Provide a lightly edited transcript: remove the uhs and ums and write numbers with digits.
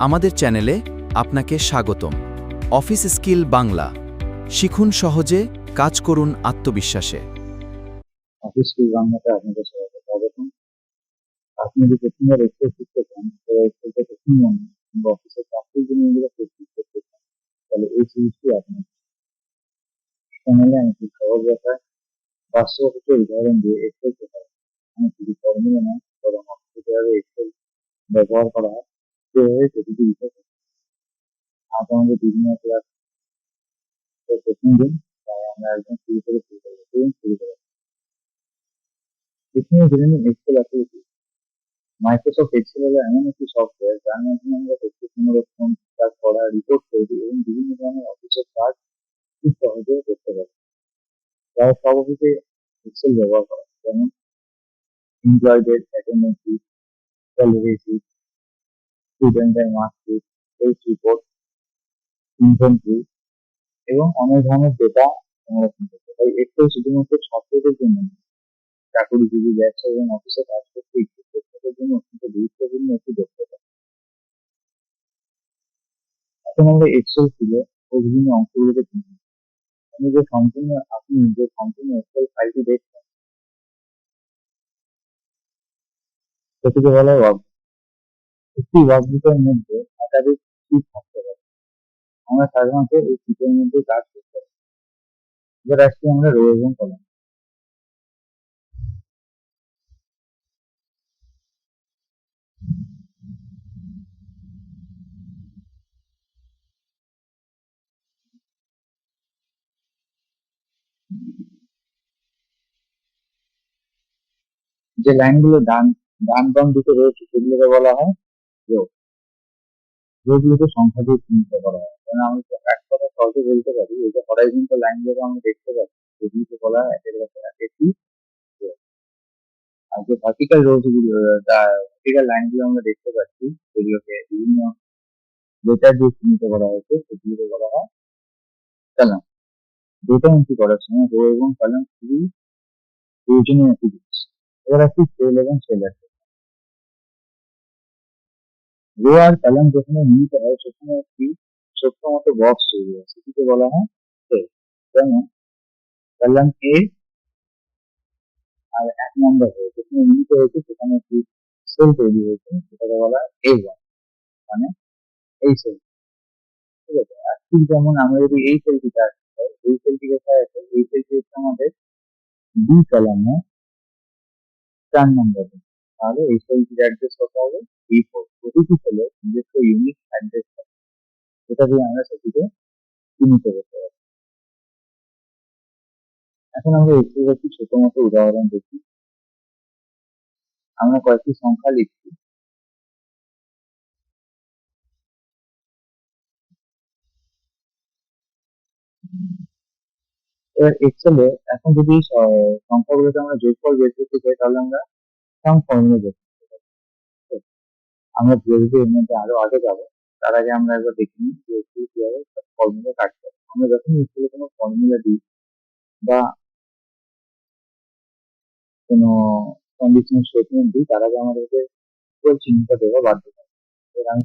আমাদের চ্যানেলে আপনাকে স্বাগতম। অফিস স্কিল বাংলা, শিখুন সহজে, কাজ করুন আত্মবিশ্বাসে। অফিস স্কিল বাংলাতে আপনাদের সবাইকে স্বাগতম। আপনি যদি প্রথমবার এক্সেল শিখতে চান, তবে এক্সেলটা প্রথম জানেন কিংবা অফিসের চাকরির জন্য এগুলো প্র্যাকটিস করতে চান, তাহলে এই সিরিজটি আপনার চ্যানেলে আমি খুব সহজ ভাষায় বাস্তব অফিসের উদাহরণ দিয়ে এক্সেল শেখাবো। আমি শুধু ফর্মুলা নয়, বরং অফিসে যেভাবে এক্সেল ব্যবহার করা হয় সেভাবে প্রতিটি বিষয় শেখাবো। আজ আমাদের বিভিন্ন ক্লাস প্রথম দিন, তাই আমরা একদম শুরু করবো। প্রথমে জেনে নিন এক্সেল আসলে কি। মাইক্রোসফট এক্সেল হলো এমন একটি সফটওয়্যার যার মাধ্যমে আমরা তথ্য সংরক্ষণ, কাজ করা, রিপোর্ট তৈরি এবং বিভিন্ন ধরনের অফিসের কাজ খুব সহজে করতে পারি। প্রায় সব অফিসে এক্সেল ব্যবহার করা হয়, যেমন এমপ্লয়ীদের অ্যাটেন্ডেন্স শিট, স্যালারি শিট, স্টুডেন্টদের মার্কশিট, হেলথ রিপোর্ট, ইনভেন্টরি এবং অনেক ধরনের ডেটা সংরক্ষণ করতে। তাই এক্সেল শুধুমাত্র ছাত্রদের জন্য নয়, চাকরিজীবী, ব্যবসা এবং অফিসে কাজ করতে ইচ্ছুক ব্যক্তিদের জন্য অত্যন্ত গুরুত্বপূর্ণ একটি দক্ষতা। এখন আমরা এক্সেল খুলে ও বিভিন্ন অংশগুলোকে চিনি। আপনি যে সম্পূর্ণ এক্সেল ফাইলটি দেখছেন সেটিকে বলা হয় ওয়ার্কবুক। একটি ওয়ার্কবুকের মধ্যে একাধিক শীট থাকতে পারে। আমরা সাধারণত এই শীটের মধ্যে কাজ করতে পারি। এবার আসছি আমরা রো এবং কলাম। যে লাইনগুলো ডান ডান বাম দিকে রয়েছে সেগুলোকে বলা হয় রো। রোগুলোকে সংখ্যা দিয়ে চিহ্নিত করা হয়। কারণ আমি এক কথা সহজে বলতে পারি, এই যে হরাইজন্টাল লাইন গুলো আমরা দেখতে পাচ্ছি সেগুলোকে বলা হয় একটি রো। আর যে ভার্টিক্যাল রোজ গুলো, ভার্টিক্যাল লাইন গুলো আমরা দেখতে পাচ্ছি সেগুলোকে বিভিন্ন লেটার দিয়ে চিহ্নিত করা হয়েছে, সেগুলোকে বলা হয় কলাম। ডেটা এন্ট্রি করার সময় রো এবং কলাম খুবই প্রয়োজনীয় একটি জিনিস। এবার আসছি সেল এবং সেলার। রো আর কলাম যেখানে মিলিত হয় সেখানে একটি ছোট্ট মতো বক্স তৈরি হয়, সেটিকে বলা হয় সেল। যেমন কলাম এ আর 1 নম্বর রো যেখানে মিলিত হয়েছে সেখানে একটি সেল তৈরি হয়েছে, সেটাকে বলা হয় A1, মানে এই সেল। ঠিক আছে, আর ঠিক যেমন আমরা যদি এই সেলটি চাই, এই সেলটি কোথায় আছে, এই সেলটি হচ্ছে আমাদের বি কলামে 4 নম্বর, তাহলে এই সেলটির অ্যাড্রেস কত হবে, B4। প্রতিটি সেলের নিজস্ব ইউনিক অ্যাড্রেস থাকে, যেটা দিয়ে আমরা সেটিকে চিহ্নিত করতে পারি। এখন আমরা এক্সেল একটি ছোট মতো উদাহরণ দেখি। আমরা কয়েকটি সংখ্যা লিখছি। এবার এক্সেলে এখন যদি এই সংখ্যাগুলোকে আমরা যোগফল বের করতে চাই, তাহলে আমরা সাম ফর্মুলা বের করতে পারি। তো আমরা ধীরে ধীরে এর মধ্যে আরো আগে যাবো, তার আগে আমরা একবার দেখে নিই যে এক্সেল কিভাবে ফর্মুলা কাটতে হবে। আমরা যখন এক্সেলে কোনো ফর্মুলা দিই বা কোনো কন্ডিশনাল স্টেটমেন্ট দিই, তার আগে আমাদেরকে চিহ্নটা দেওয়া বাধ্যতামূলক। এবার আমি